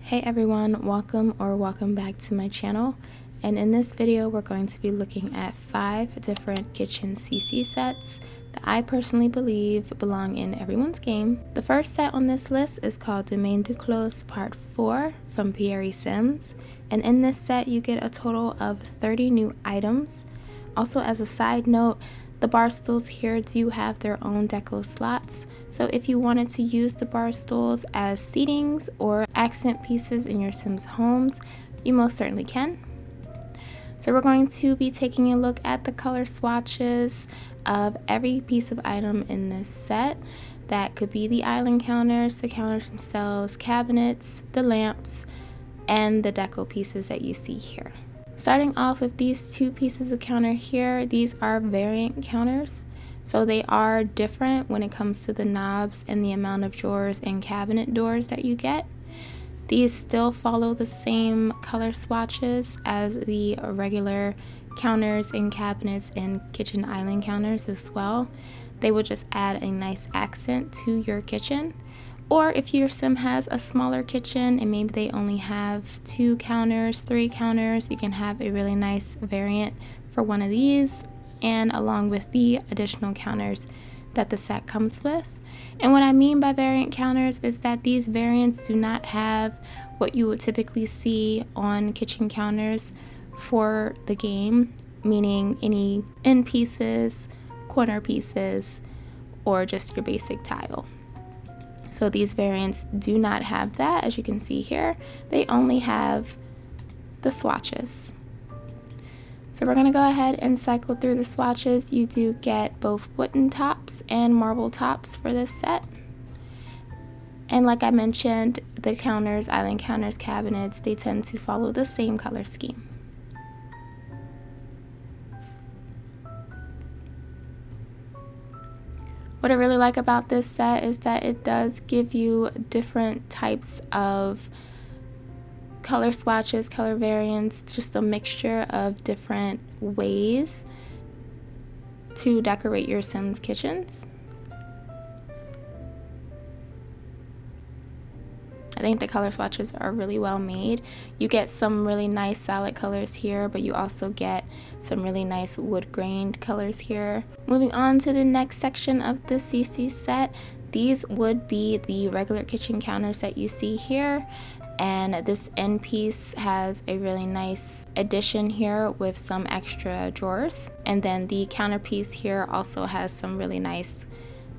Hey everyone, welcome back to my channel, and in this video we're going to be looking at 5 different kitchen CC sets that I personally believe belong in everyone's game. The first set on this list is called Domaine du Clos Part 4 from 𝘵𝘰𝘮𝘢, and in this set you get a total of 30 new items. Also, as a side note, the bar stools here do have their own deco slots, so if you wanted to use the bar stools as seatings or accent pieces in your Sims homes, you most certainly can. So we're going to be taking a look at the color swatches of every piece of item in this set. That could be the island counters, the counters themselves, cabinets, the lamps, and the deco pieces that you see here. Starting off with these 2 pieces of counter here, these are variant counters. So they are different when it comes to the knobs and the amount of drawers and cabinet doors that you get. These still follow the same color swatches as the regular counters and cabinets and kitchen island counters as well. They will just add a nice accent to your kitchen. Or if your sim has a smaller kitchen and maybe they only have 2 counters, 3 counters, you can have a really nice variant for one of these, and along with the additional counters that the set comes with. And what I mean by variant counters is that these variants do not have what you would typically see on kitchen counters for the game, meaning any end pieces, corner pieces, or just your basic tile. So these variants do not have that, as you can see here. They only have the swatches. So we're going to go ahead and cycle through the swatches. You do get both wooden tops and marble tops for this set. And like I mentioned, the counters, island counters, cabinets, they tend to follow the same color scheme. What I really like about this set is that it does give you different types of color swatches, color variants, just a mixture of different ways to decorate your Sims kitchens. I think the color swatches are really well made. You get some really nice solid colors here, but you also get some really nice wood grained colors here. Moving on to the next section of the CC set, these would be the regular kitchen counters that you see here. And this end piece has a really nice addition here with some extra drawers. And then the counter piece here also has some really nice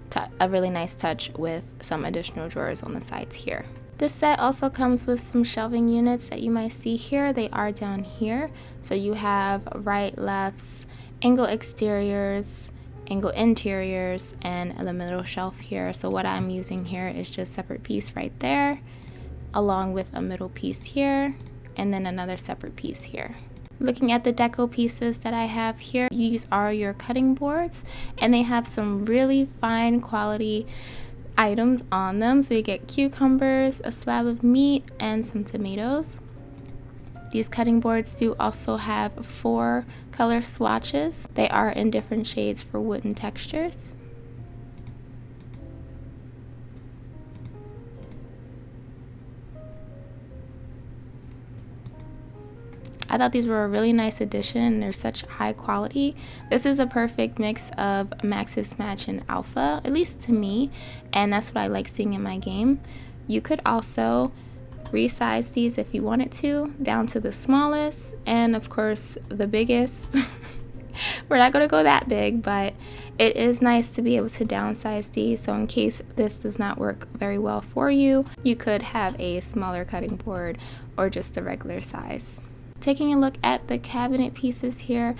touch with some additional drawers on the sides here. This set also comes with some shelving units that you might see here. They are down here. So you have right, lefts, angle exteriors, angle interiors, and the middle shelf here. So what I'm using here is just a separate piece right there, along with a middle piece here, and then another separate piece here. Looking at the deco pieces that I have here, these are your cutting boards, and they have some really fine quality items on them. So you get cucumbers, a slab of meat, and some tomatoes. These cutting boards do also have 4 color swatches. They are in different shades for wooden textures. I thought these were a really nice addition. They're such high quality. This is a perfect mix of Max's Match and Alpha, at least to me, and that's what I like seeing in my game. You could also resize these if you wanted to, down to the smallest, and of course the biggest. We're not going to go that big, but it is nice to be able to downsize these, so in case this does not work very well for you, you could have a smaller cutting board or just a regular size. Taking a look at the cabinet pieces here,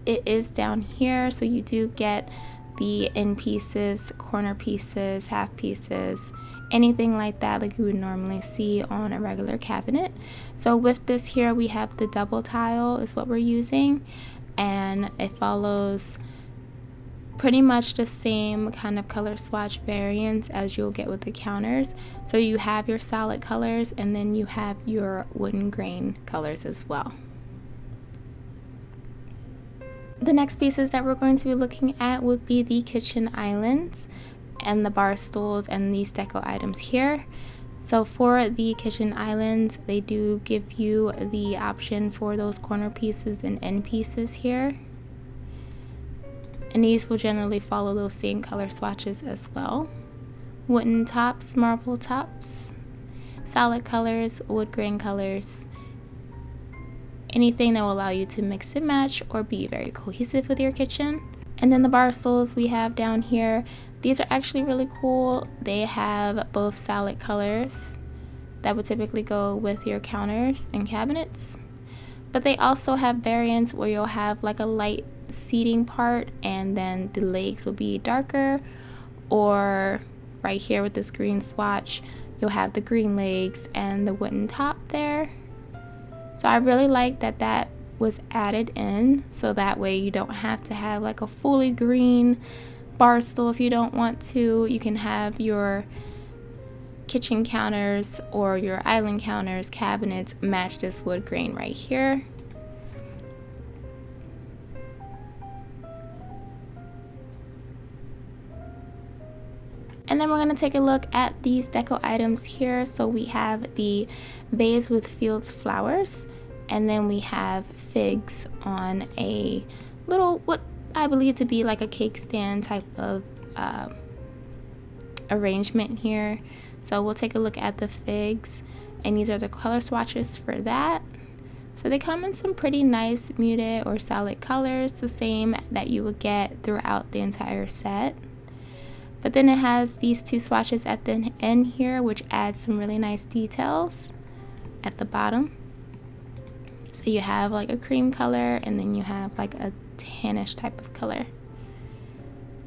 it is down here, so you do get the end pieces, corner pieces, half pieces, anything like that like you would normally see on a regular cabinet. So with this here, we have the double tile is what we're using, and it follows pretty much the same kind of color swatch variants as you'll get with the counters. So you have your solid colors, and then you have your wooden grain colors as well. The next pieces that we're going to be looking at would be the kitchen islands and the bar stools and these deco items here. So for the kitchen islands, they do give you the option for those corner pieces and end pieces here. And these will generally follow those same color swatches as well. Wooden tops, marble tops, solid colors, wood grain colors, anything that will allow you to mix and match or be very cohesive with your kitchen. And then the bar stools we have down here, these are actually really cool. They have both solid colors that would typically go with your counters and cabinets, but they also have variants where you'll have like a light seating part and then the legs will be darker, or right here with this green swatch you'll have the green legs and the wooden top there. So I really like that that was added in, so that way you don't have to have like a fully green bar stool. If you don't want to, you can have your kitchen counters or your island counters, cabinets match this wood grain right here. And then we're going to take a look at these deco items here. So we have the vase with fields flowers, and then we have figs on a little, what I believe to be like a cake stand type of arrangement here. So we'll take a look at the figs, and these are the color swatches for that. So they come in some pretty nice muted or solid colors, the same that you would get throughout the entire set. But then it has these two swatches at the end here, which adds some really nice details at the bottom. So you have like a cream color, and then you have like a tannish type of color.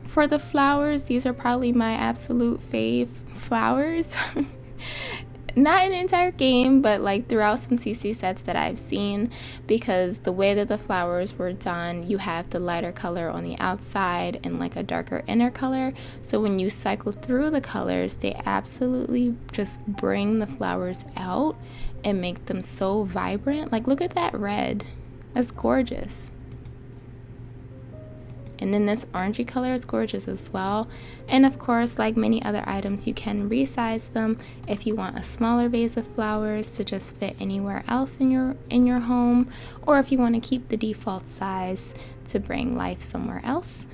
For the flowers, these are probably my absolute fave flowers. Not in the entire game, but like throughout some CC sets that I've seen, because the way that the flowers were done, you have the lighter color on the outside and like a darker inner color. So when you cycle through the colors, they absolutely just bring the flowers out and make them so vibrant. Like, look at that red. That's gorgeous. And then this orangey color is gorgeous as well. And of course, like many other items, you can resize them if you want a smaller vase of flowers to just fit anywhere else in your home, or if you want to keep the default size to bring life somewhere else.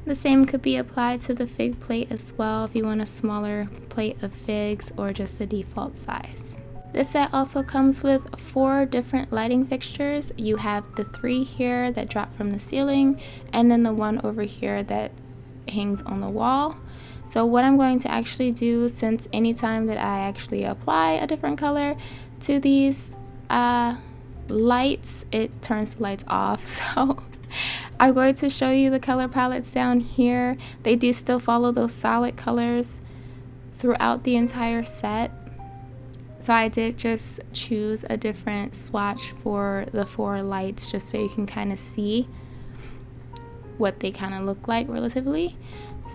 The same could be applied to the fig plate as well, if you want a smaller plate of figs or just a default size. This set also comes with 4 different lighting fixtures. You have the 3 here that drop from the ceiling, and then the one over here that hangs on the wall. So what I'm going to actually do, since anytime that I actually apply a different color to these lights, it turns the lights off. So I'm going to show you the color palettes down here. They do still follow those solid colors throughout the entire set. So I did just choose a different swatch for the 4 lights, just so you can kind of see what they kind of look like relatively.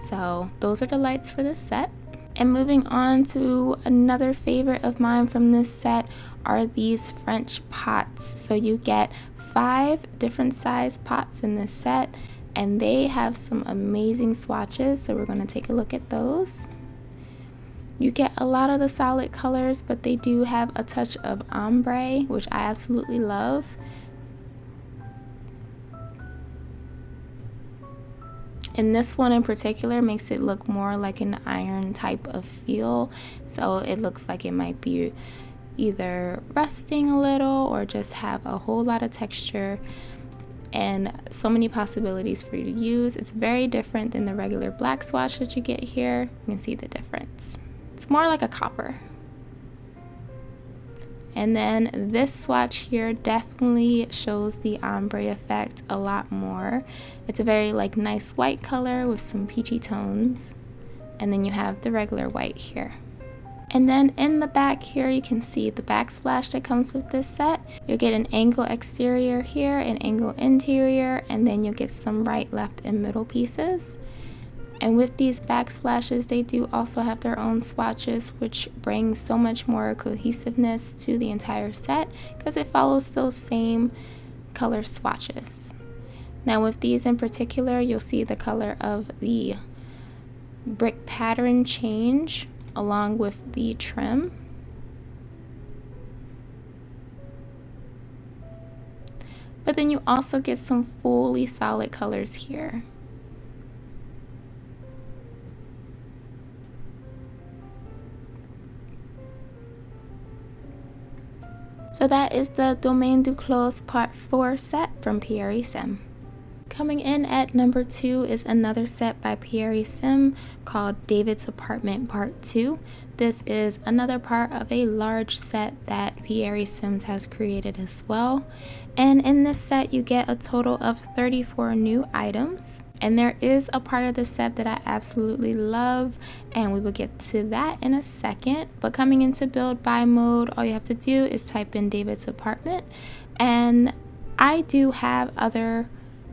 So those are the lights for this set. And moving on to another favorite of mine from this set are these French pots. So you get 5 different size pots in this set, and they have some amazing swatches. So we're going to take a look at those. You get a lot of the solid colors, but they do have a touch of ombre, which I absolutely love. And this one in particular makes it look more like an iron type of feel. So it looks like it might be either rusting a little or just have a whole lot of texture, and so many possibilities for you to use. It's very different than the regular black swatch that you get here. You can see the difference. It's more like a copper. And then this swatch here definitely shows the ombre effect a lot more. It's a very like nice white color with some peachy tones. And then you have the regular white here. And then in the back here, you can see the backsplash that comes with this set. You'll get an angle exterior here, an angle interior, and then you'll get some right, left, and middle pieces. And with these backsplashes, they do also have their own swatches, which brings so much more cohesiveness to the entire set because it follows those same color swatches. Now with these in particular, you'll see the color of the brick pattern change along with the trim. but then you also get some fully solid colors here. So that is the Domaine du Clos Part 4 set from 𝘵𝘰𝘮𝘢. Coming in at number 2 is another set by 𝘵𝘰𝘮𝘢 called David's Apartment Part 2. This is another part of a large set that 𝘵𝘰𝘮𝘢 has created as well. And in this set you get a total of 34 new items. And there is a part of the set that I absolutely love, and we will get to that in a second. But coming into build by mode, all you have to do is type in David's apartment. And I do have other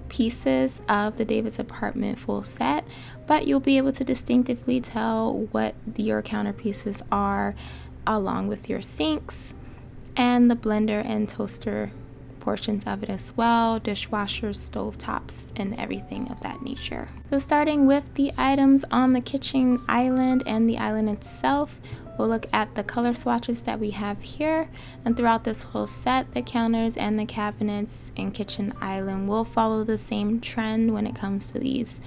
pieces of the David's apartment full set, but you'll be able to distinctively tell what your counter pieces are, along with your sinks and the blender and toaster portions of it as well, dishwashers, stove tops, and everything of that nature. So starting with the items on the kitchen island and the island itself, we'll look at the color swatches that we have here. And throughout this whole set, the counters and the cabinets and kitchen island will follow the same trend when it comes to these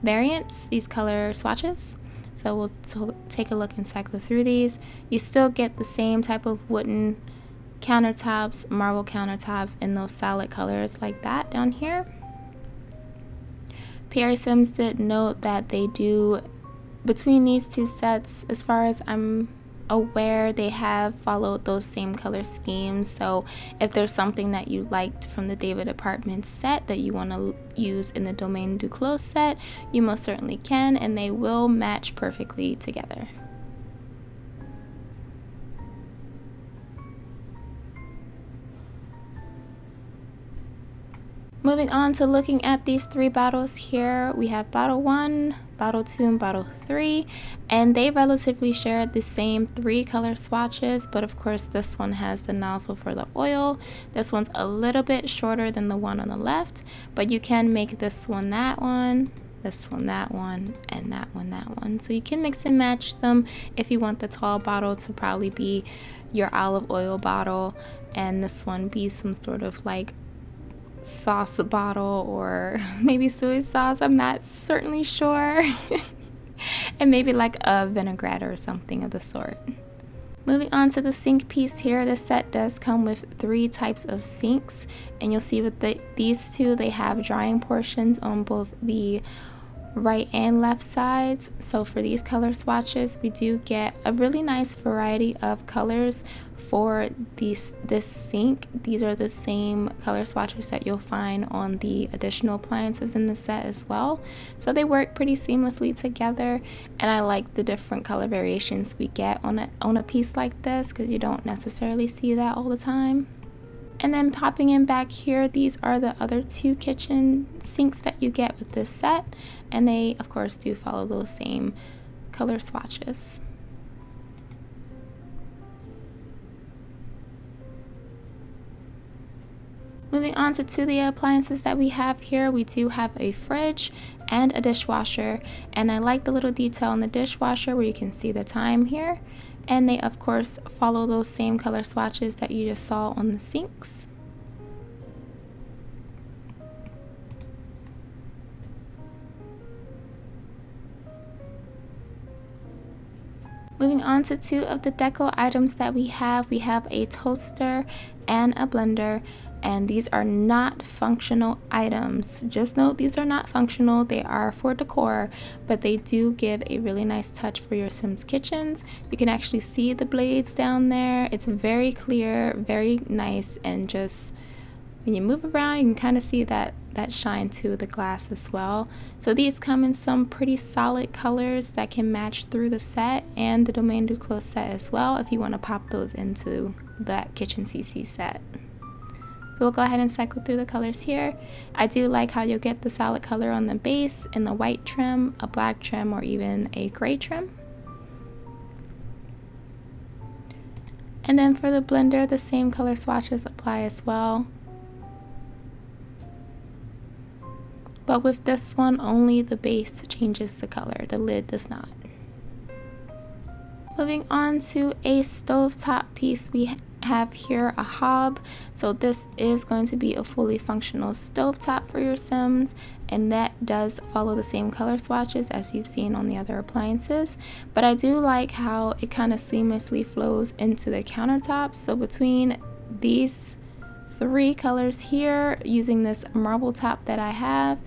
variants, these color swatches. So we'll take a look and cycle through these. You still get the same type of wooden countertops, marble countertops in those solid colors like that down here. 𝘵𝘰𝘮𝘢 did note that they do, between these two sets, as far as I'm aware, they have followed those same color schemes. So if there's something that you liked from the David apartment set that you want to use in the Domaine du Clos set, you most certainly can, and they will match perfectly together. Moving on to looking at these 3 bottles here, we have bottle 1, bottle 2, and bottle 3, and they relatively share the same 3 color swatches, but of course this one has the nozzle for the oil. This one's a little bit shorter than the one on the left, but you can make this one that one, this one that one, and that one. So you can mix and match them if you want the tall bottle to probably be your olive oil bottle, and this one be some sort of like sauce bottle or maybe soy sauce, I'm not certainly sure. And maybe like a vinaigrette or something of the sort. Moving on to the sink piece here, this set does come with 3 types of sinks, and you'll see with these two, they have drying portions on both the right and left sides. So for these color swatches, we do get a really nice variety of colors for this sink. These are the same color swatches that you'll find on the additional appliances in the set as well. So they work pretty seamlessly together, and I like the different color variations we get on a piece like this, because you don't necessarily see that all the time. And then popping in back here, these are the other 2 kitchen sinks that you get with this set, and they of course do follow those same color swatches. Moving on to the appliances that we have here, we do have a fridge and a dishwasher, and I like the little detail in the dishwasher where you can see the time here, and they of course follow those same color swatches that you just saw on the sinks. Moving on to 2 of the deco items that we have a toaster and a blender, and these are not functional items. Just note, these are not functional, they are for decor, but they do give a really nice touch for your Sims kitchens. You can actually see the blades down there. It's very clear, very nice, and just when you move around you can kind of see that shine to the glass as well. So these come in some pretty solid colors that can match through the set and the Domaine du Clos set as well, if you want to pop those into that kitchen CC set. So we'll go ahead and cycle through the colors here. I do like how you'll get the solid color on the base in the white trim, a black trim, or even a gray trim. And then for the blender, the same color swatches apply as well. But with this one, only the base changes the color, the lid does not. Moving on to a stovetop piece, we have here a hob. So this is going to be a fully functional stovetop for your Sims, and that does follow the same color swatches as you've seen on the other appliances. But I do like how it kind of seamlessly flows into the countertops. So between these three colors here, using this marble top that I have,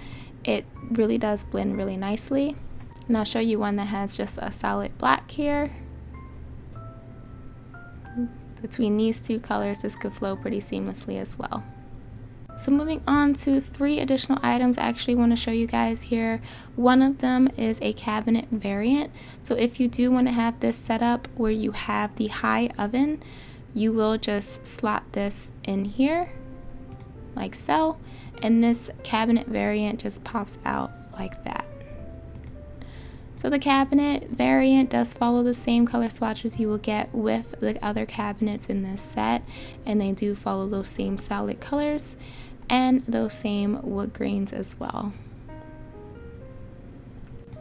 it really does blend really nicely. And I'll show you one that has just a solid black here. Between these two colors, this could flow pretty seamlessly as well. So moving on to 3 additional items I actually want to show you guys here. One of them is a cabinet variant. So if you do want to have this set up where you have the high oven, you will just slot this in here like so, and this cabinet variant just pops out like that. So the cabinet variant does follow the same color swatches you will get with the other cabinets in this set, and they do follow those same solid colors and those same wood grains as well.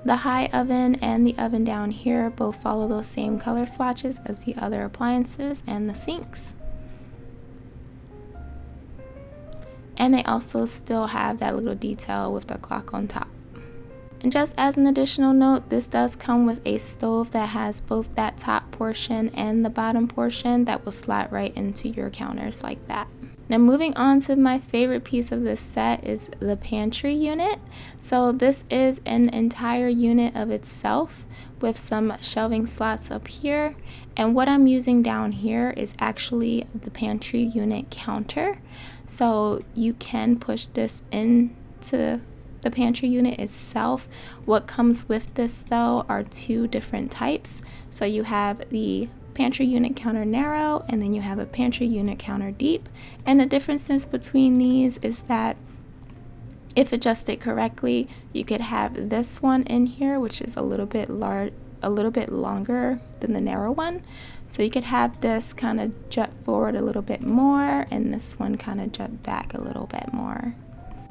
The high oven and the oven down here both follow those same color swatches as the other appliances and the sinks. And they also still have that little detail with the clock on top. And just as an additional note, this does come with a stove that has both that top portion and the bottom portion that will slide right into your counters like that. Now moving on to my favorite piece of this set is the pantry unit. So this is an entire unit of itself with some shelving slots up here. And what I'm using down here is actually the pantry unit counter. So you can push this into the pantry unit itself. What comes with this though are 2 different types. So you have the pantry unit counter narrow, and then you have a pantry unit counter deep. And the differences between these is that if adjusted correctly, you could have this one in here, which is a little bit longer than the narrow one. So you could have this kind of jut forward a little bit more, and this one kind of jut back a little bit more.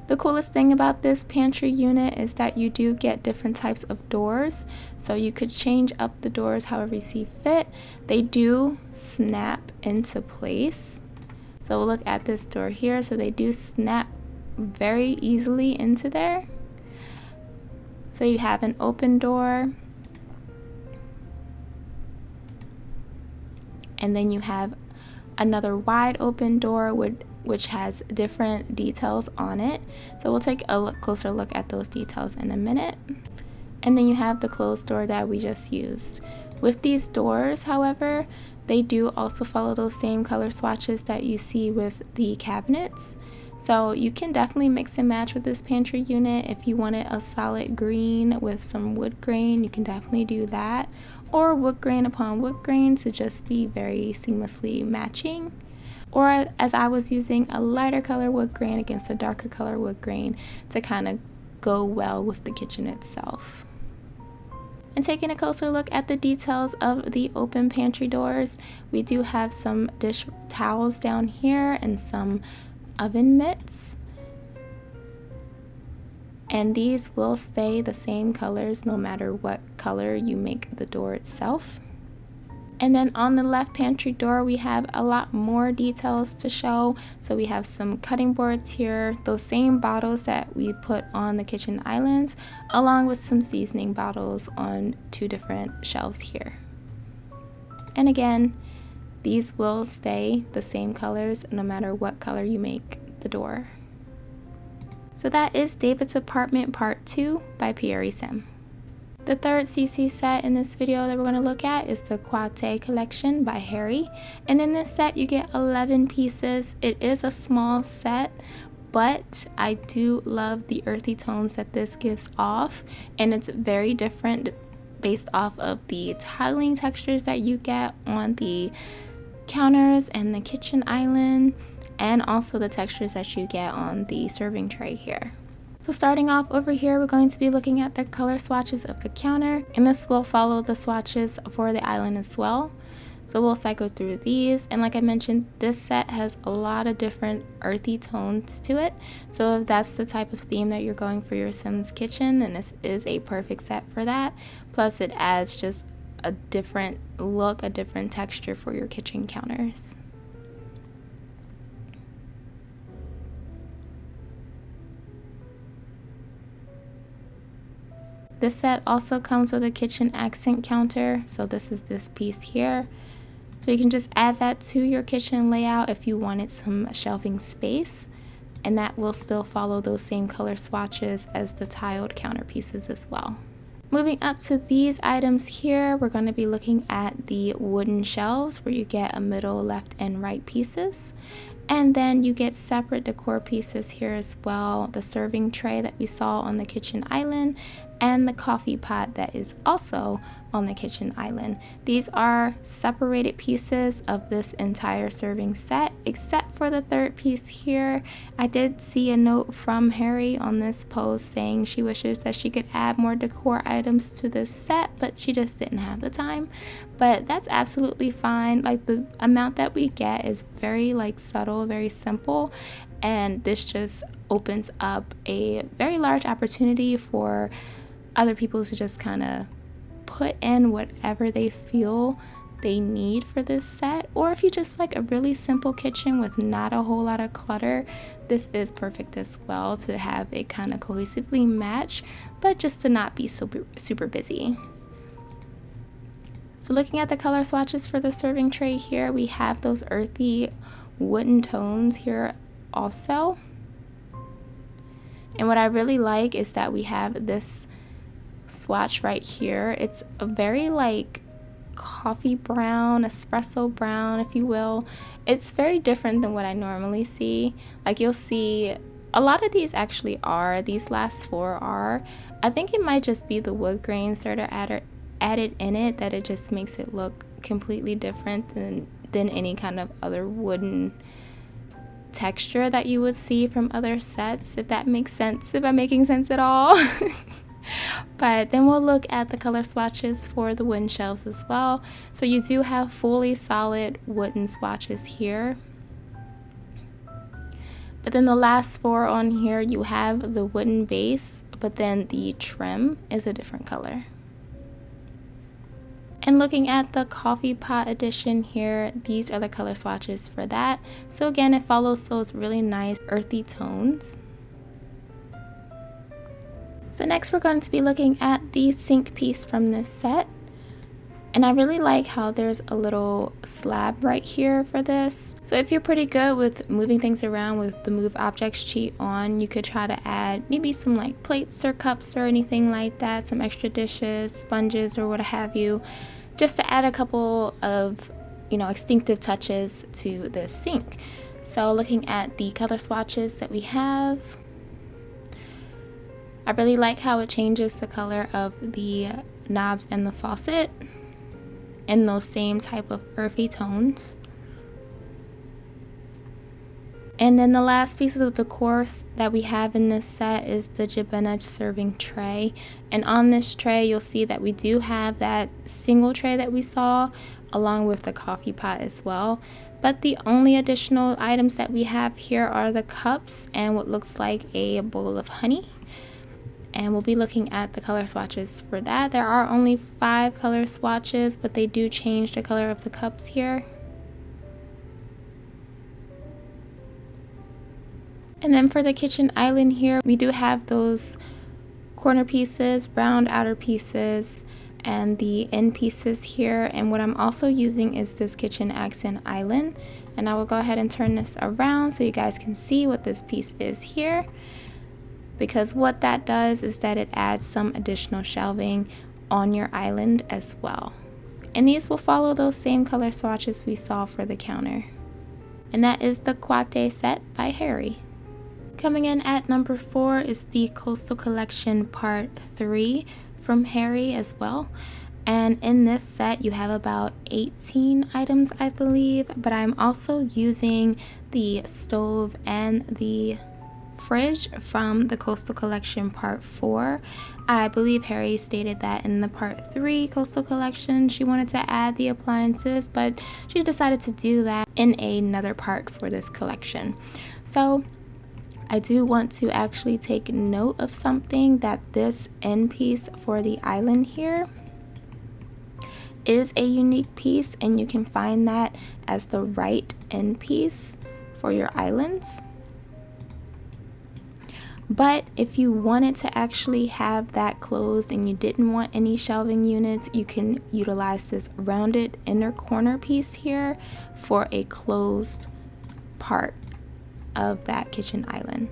The coolest thing about this pantry unit is that you do get different types of doors, so you could change up the doors however you see fit. They do snap into place. So we'll look at this door here. So they do snap very easily into there. So you have an open door, and then you have another wide open door which has different details on it. So we'll take a closer look at those details in a minute. And then you have the closed door that we just used. With these doors, however, they do also follow those same color swatches that you see with the cabinets. So you can definitely mix and match with this pantry unit. If you wanted a solid green with some wood grain, you can definitely do that. Or wood grain upon wood grain to just be very seamlessly matching. Or as I was using a lighter color wood grain against a darker color wood grain to kind of go well with the kitchen itself. And taking a closer look at the details of the open pantry doors, we do have some dish towels down here and some oven mitts. And these will stay the same colors no matter what color you make the door itself. And then on the left pantry door, we have a lot more details to show. So we have some cutting boards here, those same bottles that we put on the kitchen islands, along with some seasoning bottles on 2 different shelves here. And again, these will stay the same colors no matter what color you make the door. So that is David's Apartment Part 2 by 𝘰𝘭𝘰𝘬. The third CC set in this video that we're going to look at is the 𝘋𝘰𝘮 collection by Harry. And in this set you get 11 pieces. It is a small set, but I do love the earthy tones that this gives off, and it's very different based off of the tiling textures that you get on the counters and the kitchen island, and also the textures that you get on the serving tray here. So starting off over here, we're going to be looking at the color swatches of the counter, and this will follow the swatches for the island as well. So we'll cycle through these, and like I mentioned, this set has a lot of different earthy tones to it. So if that's the type of theme that you're going for your Sims kitchen, then this is a perfect set for that. Plus it adds just a different look, a different texture for your kitchen counters. This set also comes with a kitchen accent counter, so this is this piece here. So you can just add that to your kitchen layout if you wanted some shelving space, and that will still follow those same color swatches as the tiled counter pieces as well. Moving up to these items here, we're going to be looking at the wooden shelves where you get a middle, left, and right pieces. And then you get separate decor pieces here as well, the serving tray that we saw on the kitchen island, and the coffee pot that is also on the kitchen island. These are separated pieces of this entire serving set, except for the third piece here. I did see a note from Harry on this post saying she wishes that she could add more decor items to this set, but she just didn't have the time. But that's absolutely fine. Like, the amount that we get is very subtle, very simple, and this just opens up a very large opportunity for other people to just kind of put in whatever they feel they need for this set. Or if you just like a really simple kitchen with not a whole lot of clutter, this is perfect as well, to have it kind of cohesively match, but just to not be super busy. So looking at the color swatches for the serving tray here, we have those earthy wooden tones here also. And what I really like is that we have this swatch right here. It's a very coffee brown, espresso brown, if you will. It's very different than what I normally see. Like, you'll see a lot of these actually are, these last four are. I think it might just be the wood grains that are added in it that it just makes it look completely different than any kind of other wooden texture that you would see from other sets, if that makes sense, if I'm making sense at all. But then we'll look at the color swatches for the wooden shelves as well. So you do have fully solid wooden swatches here. But then the last four on here, you have the wooden base, but then the trim is a different color. And looking at the coffee pot edition here, these are the color swatches for that. So again, it follows those really nice earthy tones. So next we're going to be looking at the sink piece from this set. And I really like how there's a little slab right here for this. So if you're pretty good with moving things around with the Move Objects cheat on, you could try to add maybe some plates or cups or anything like that, some extra dishes, sponges, or what have you, just to add a couple of, distinctive touches to the sink. So looking at the color swatches that we have, I really like how it changes the color of the knobs and the faucet in those same type of earthy tones. And then the last piece of the decor that we have in this set is the 𝘠𝑗𝑏𝑛𝑦 serving tray. And on this tray, you'll see that we do have that single tray that we saw, along with the coffee pot as well. But the only additional items that we have here are the cups and what looks like a bowl of honey. And we'll be looking at the color swatches for that. There are only 5 color swatches, but they do change the color of the cups here. And then for the kitchen island here, we do have those corner pieces, round outer pieces, and the end pieces here. And what I'm also using is this kitchen accent island. And I will go ahead and turn this around so you guys can see what this piece is here. Because what that does is that it adds some additional shelving on your island as well. And these will follow those same color swatches we saw for the counter. And that is the 𝘋𝘢𝘷𝘪 set by Harry. Coming in at number 4 is the Coastal Collection Part 3 from Harry as well. And in this set you have about 18 items, I believe, but I'm also using the stove and the fridge from the Coastal Collection Part 4. I believe Harry stated that in the Part 3 Coastal Collection she wanted to add the appliances, but she decided to do that in another part for this collection. So I do want to actually take note of something, that this end piece for the island here is a unique piece, and you can find that as the right end piece for your islands. But if you wanted to actually have that closed and you didn't want any shelving units, you can utilize this rounded inner corner piece here for a closed part of that kitchen island.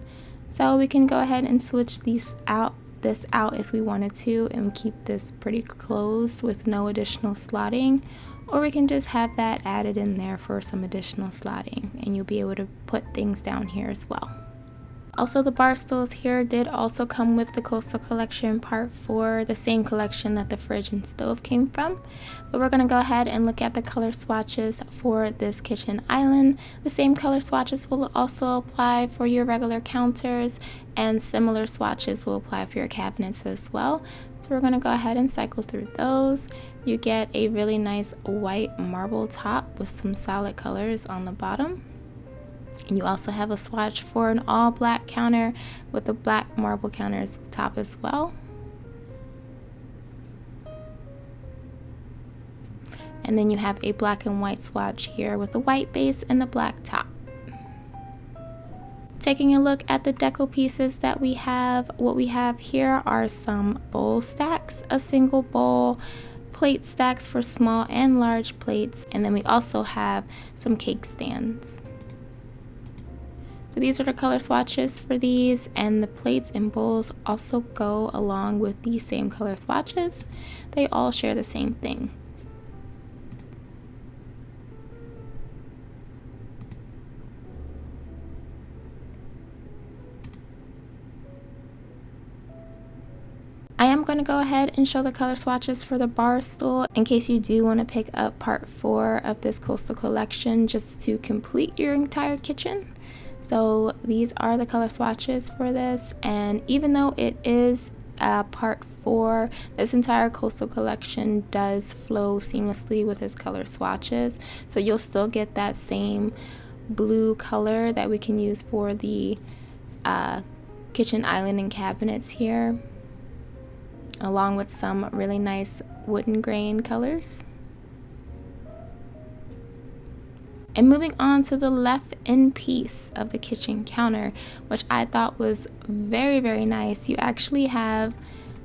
So we can go ahead and switch this out if we wanted to and keep this pretty closed with no additional slotting, or we can just have that added in there for some additional slotting, and you'll be able to put things down here as well. Also, the bar stools here did also come with the Coastal Collection Part 4, the same collection that the fridge and stove came from. But we're going to go ahead and look at the color swatches for this kitchen island. The same color swatches will also apply for your regular counters, and similar swatches will apply for your cabinets as well. So we're going to go ahead and cycle through those. You get a really nice white marble top with some solid colors on the bottom. And you also have a swatch for an all black counter with the black marble counters top as well. And then you have a black and white swatch here with a white base and a black top. Taking a look at the deco pieces that we have, what we have here are some bowl stacks, a single bowl, plate stacks for small and large plates, and then we also have some cake stands. So these are the color swatches for these, and the plates and bowls also go along with these same color swatches. They all share the same thing. I am going to go ahead and show the color swatches for the bar stool in case you do want to pick up part 4 of this Coastal collection just to complete your entire kitchen. So these are the color swatches for this, and even though it is part 4, this entire Coastal collection does flow seamlessly with its color swatches, so you'll still get that same blue color that we can use for the kitchen island and cabinets here, along with some really nice wooden grain colors. And moving on to the left end piece of the kitchen counter, which I thought was very, very nice. You actually have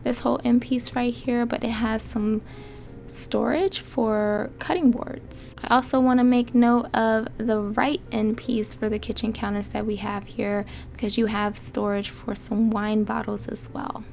this whole end piece right here, but it has some storage for cutting boards. I also want to make note of the right end piece for the kitchen counters that we have here, because you have storage for some wine bottles as well.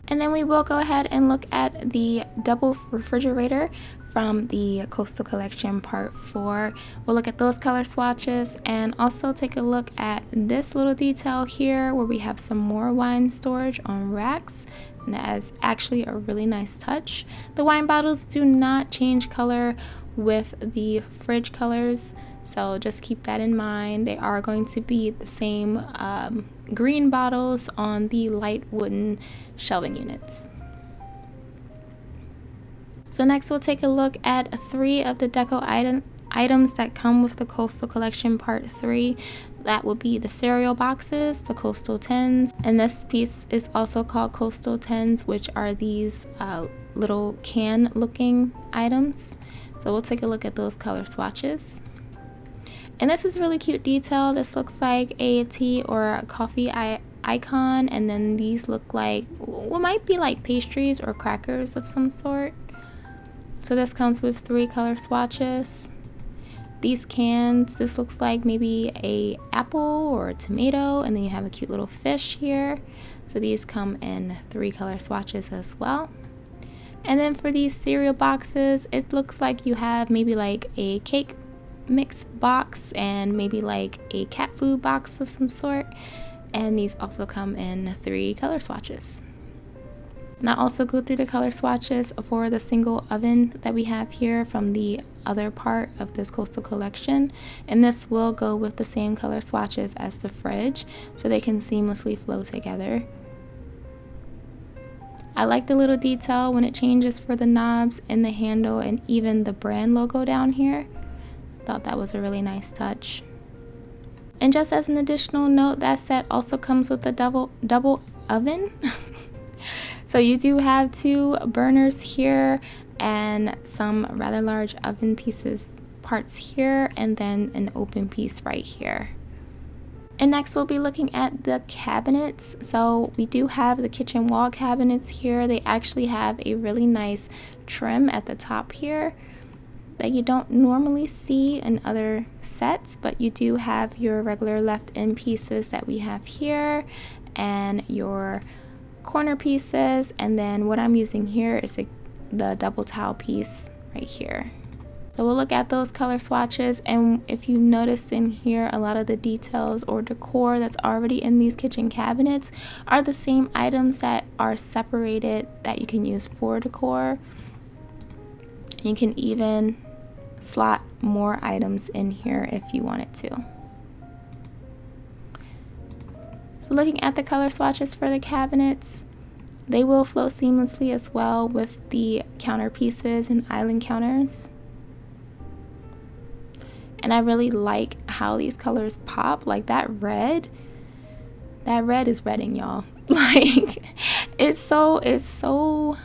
And then we will go ahead and look at the double refrigerator from the Coastal Collection Part 4. We'll look at those color swatches and also take a look at this little detail here where we have some more wine storage on racks, and that is actually a really nice touch. The wine bottles do not change color with the fridge colors, so just keep that in mind. They are going to be the same green bottles on the light wooden shelving units. So next we'll take a look at 3 of the deco items that come with the Coastal Collection Part 3. That will be the cereal boxes, the Coastal Tins, and this piece is also called Coastal Tins, which are these little can looking items. So we'll take a look at those color swatches. And this is really cute detail. This looks like a tea or a coffee icon, and then these look like what might be like pastries or crackers of some sort. So this comes with 3 color swatches. These cans, this looks like maybe a apple or a tomato, and then you have a cute little fish here. So these come in 3 color swatches as well. And then for these cereal boxes, it looks like you have maybe like a cake mix box and maybe like a cat food box of some sort. And these also come in 3 color swatches. And I'll also go through the color swatches for the single oven that we have here from the other part of this Coastal collection. And this will go with the same color swatches as the fridge, so they can seamlessly flow together. I like the little detail when it changes for the knobs and the handle and even the brand logo down here. Thought that was a really nice touch. And just as an additional note, that set also comes with a double oven. So you do have 2 burners here and some rather large oven parts here, and then an open piece right here. And next we'll be looking at the cabinets. So we do have the kitchen wall cabinets here. They actually have a really nice trim at the top here that you don't normally see in other sets, but you do have your regular left-in pieces that we have here and your corner pieces, and then what I'm using here is the double tile piece right here. So we'll look at those color swatches, and if you notice in here, a lot of the details or decor that's already in these kitchen cabinets are the same items that are separated that you can use for decor. You can even slot more items in here if you wanted to. So looking at the color swatches for the cabinets, they will flow seamlessly as well with the counter pieces and island counters. And I really like how these colors pop. Like that red is redding, y'all. Like it's so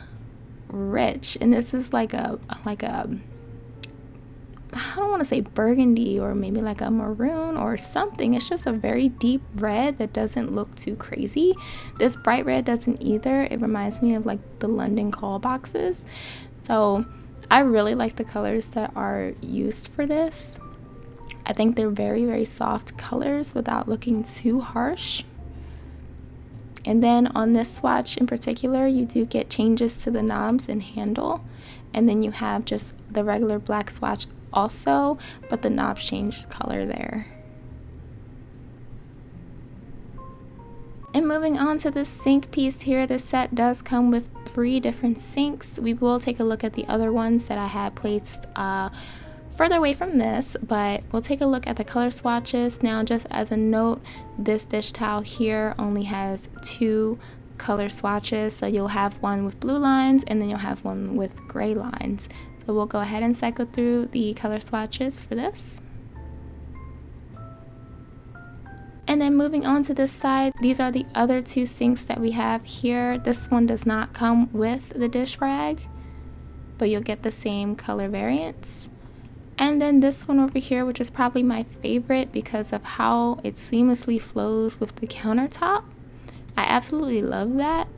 rich, and this is like a I don't want to say burgundy, or maybe like a maroon or something. It's just a very deep red that doesn't look too crazy. This bright red doesn't either. It reminds me of like the London call boxes. So I really like the colors that are used for this. I think they're very, very soft colors without looking too harsh. And then on this swatch in particular, you do get changes to the knobs and handle. And then you have just the regular black swatch also, but the knobs change color there. And moving on to the sink piece here, this set does come with 3 different sinks. We will take a look at the other ones that I had placed further away from this, but we'll take a look at the color swatches. Now, just as a note, this dish towel here only has 2 color swatches, so you'll have one with blue lines and then you'll have one with gray lines. So we'll go ahead and cycle through the color swatches for this. And then moving on to this side, these are the other 2 sinks that we have here. This one does not come with the dish rag, but you'll get the same color variants. And then this one over here, which is probably my favorite because of how it seamlessly flows with the countertop. I absolutely love that.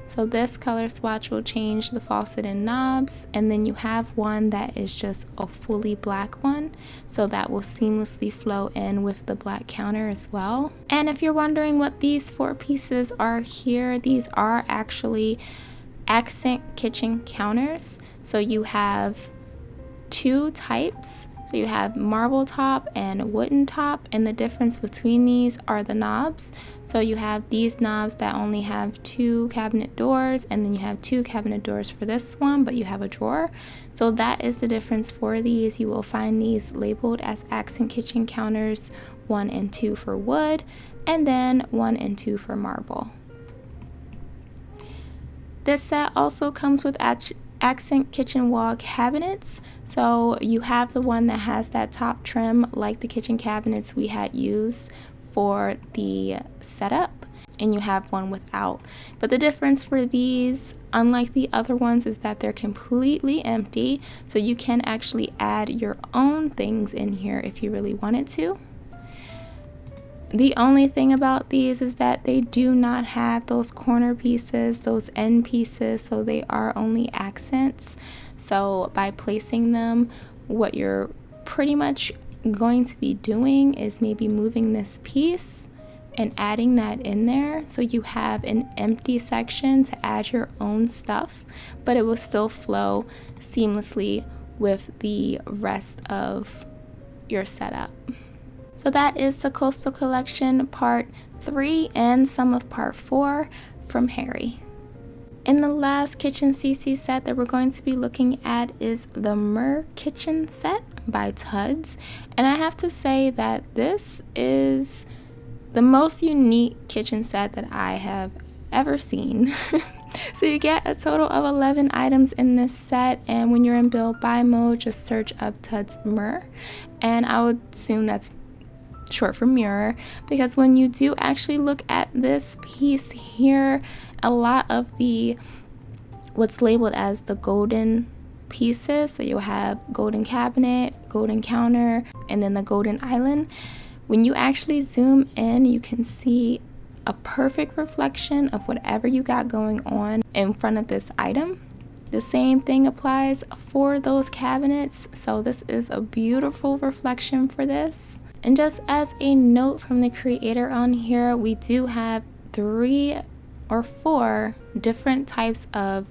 So this color swatch will change the faucet and knobs, and then you have one that is just a fully black one, so that will seamlessly flow in with the black counter as well. And if you're wondering what these 4 pieces are here, these are actually accent kitchen counters. So you have 2 types. So you have marble top and wooden top, and the difference between these are the knobs. So you have these knobs that only have 2 cabinet doors, and then you have 2 cabinet doors for this one, but you have a drawer. So that is the difference for these. You will find these labeled as accent kitchen counters 1 and 2 for wood, and then 1 and 2 for marble. This set also comes with accent kitchen wall cabinets. So you have the one that has that top trim like the kitchen cabinets we had used for the setup, and you have one without. But the difference for these, unlike the other ones, is that they're completely empty, so you can actually add your own things in here if you really wanted to. The only thing about these is that they do not have those corner pieces, those end pieces, so they are only accents. So by placing them, what you're pretty much going to be doing is maybe moving this piece and adding that in there, so you have an empty section to add your own stuff, but it will still flow seamlessly with the rest of your setup. So that is the Coastal Collection Part 3 and some of Part 4 from Harry. And the last kitchen CC set that we're going to be looking at is the 𝘠𝘬 kitchen set by Tuds. And I have to say that this is the most unique kitchen set that I have ever seen. So you get a total of 11 items in this set, and when you're in build buy mode, just search up Tuds 𝘠𝘬, and I would assume that's short for mirror, because when you do actually look at this piece here, a lot of the what's labeled as the golden pieces, so you'll have golden cabinet, golden counter, and then the golden island. When you actually zoom in, you can see a perfect reflection of whatever you got going on in front of this item. The same thing applies for those cabinets, so this is a beautiful reflection for this. And just as a note from the creator on here, we do have 3 or 4 different types of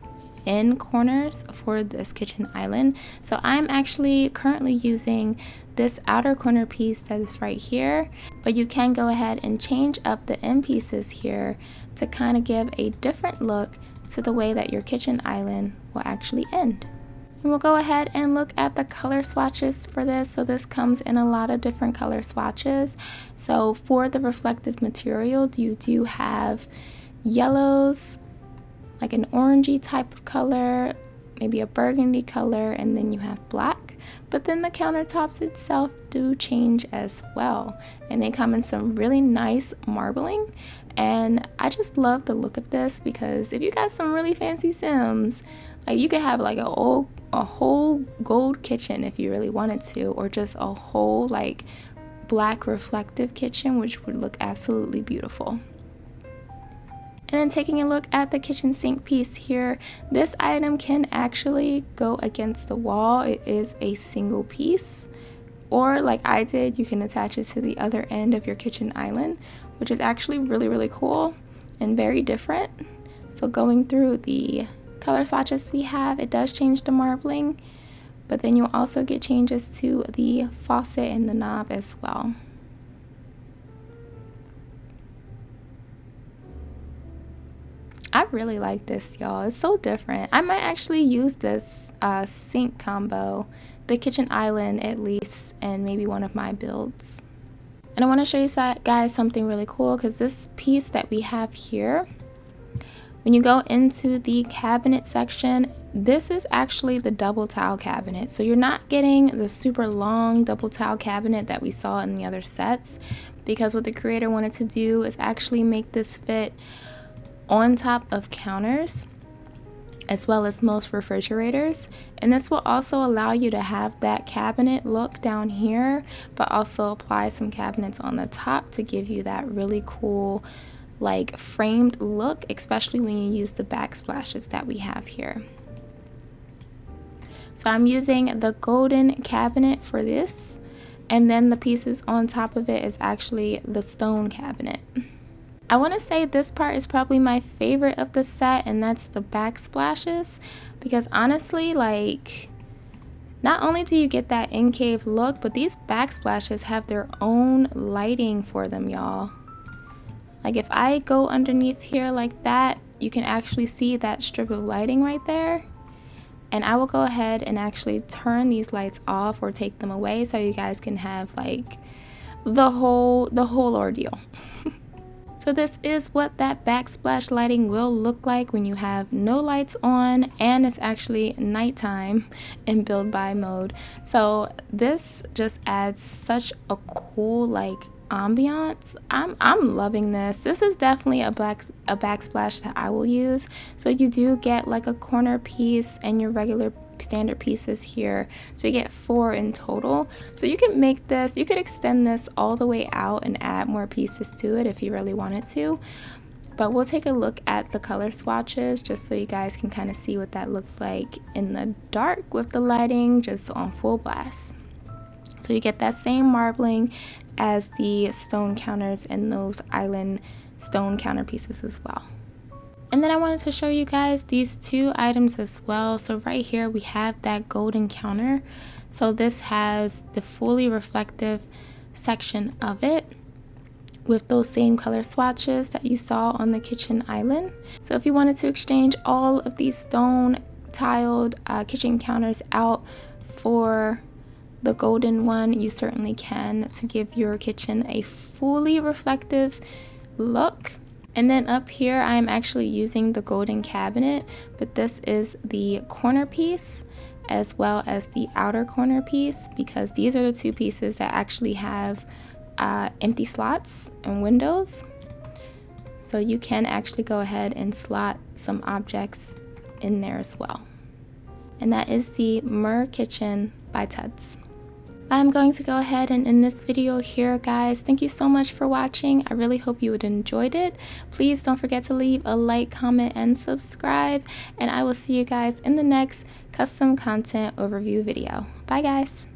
end corners for this kitchen island. So I'm actually currently using this outer corner piece that is right here, but you can go ahead and change up the end pieces here to kind of give a different look to the way that your kitchen island will actually end. And we'll go ahead and look at the color swatches for this. So this comes in a lot of different color swatches. So for the reflective material, you do have yellows, like an orangey type of color, maybe a burgundy color, and then you have black. But then the countertops itself do change as well, and they come in some really nice marbling. And I just love the look of this, because if you got some really fancy Sims, like you could have like a whole gold kitchen if you really wanted to, or just a whole like black reflective kitchen, which would look absolutely beautiful. And then taking a look at the kitchen sink piece here, this item can actually go against the wall. It is a single piece, or like I did, you can attach it to the other end of your kitchen island, which is actually really cool and very different. So going through the color swatches we have, it does change the marbling, but then you'll also get changes to the faucet and the knob as well. I really like this, y'all. It's so different. I might actually use this sink combo, the kitchen island at least, and maybe one of my builds. And I want to show you guys something really cool, because this piece that we have here, when you go into the cabinet section, this is actually the double tile cabinet. So you're not getting the super long double tile cabinet that we saw in the other sets, because what the creator wanted to do is actually make this fit on top of counters as well as most refrigerators. And this will also allow you to have that cabinet look down here, but also apply some cabinets on the top to give you that really cool like framed look, especially when you use the backsplashes that we have here. So I'm using the golden cabinet for this, and then the pieces on top of it is actually the stone cabinet. I want to say this part is probably my favorite of the set, and that's the backsplashes, because honestly, like, not only do you get that in-cave look, but these backsplashes have their own lighting for them, y'all. Like if I go underneath here like that, you can actually see that strip of lighting right there. And I will go ahead and actually turn these lights off or take them away so you guys can have like the whole ordeal. So this is what that backsplash lighting will look like when you have no lights on and it's actually nighttime in build by mode. So this just adds such a cool like ambiance. I'm loving this. This is definitely a backsplash that I will use. So you do get like a corner piece and your regular standard pieces here, so you get 4 in total. So you can make this, you could extend this all the way out and add more pieces to it if you really wanted to. But we'll take a look at the color swatches just so you guys can kind of see what that looks like in the dark with the lighting just on full blast. So you get that same marbling as the stone counters and those island stone counter pieces as well. And then I wanted to show you guys these 2 items as well. So right here we have that golden counter. So this has the fully reflective section of it with those same color swatches that you saw on the kitchen island. So if you wanted to exchange all of these stone tiled kitchen counters out for the golden one, you certainly can, to give your kitchen a fully reflective look. And then up here I'm actually using the golden cabinet, but this is the corner piece as well as the outer corner piece, because these are the 2 pieces that actually have empty slots and windows. So you can actually go ahead and slot some objects in there as well. And that is the 𝘠𝘠 Kitchen by Tuds. I'm going to go ahead and end this video here, guys. Thank you so much for watching. I really hope you enjoyed it. Please don't forget to leave a like, comment, and subscribe, and I will see you guys in the next custom content overview video. Bye, guys.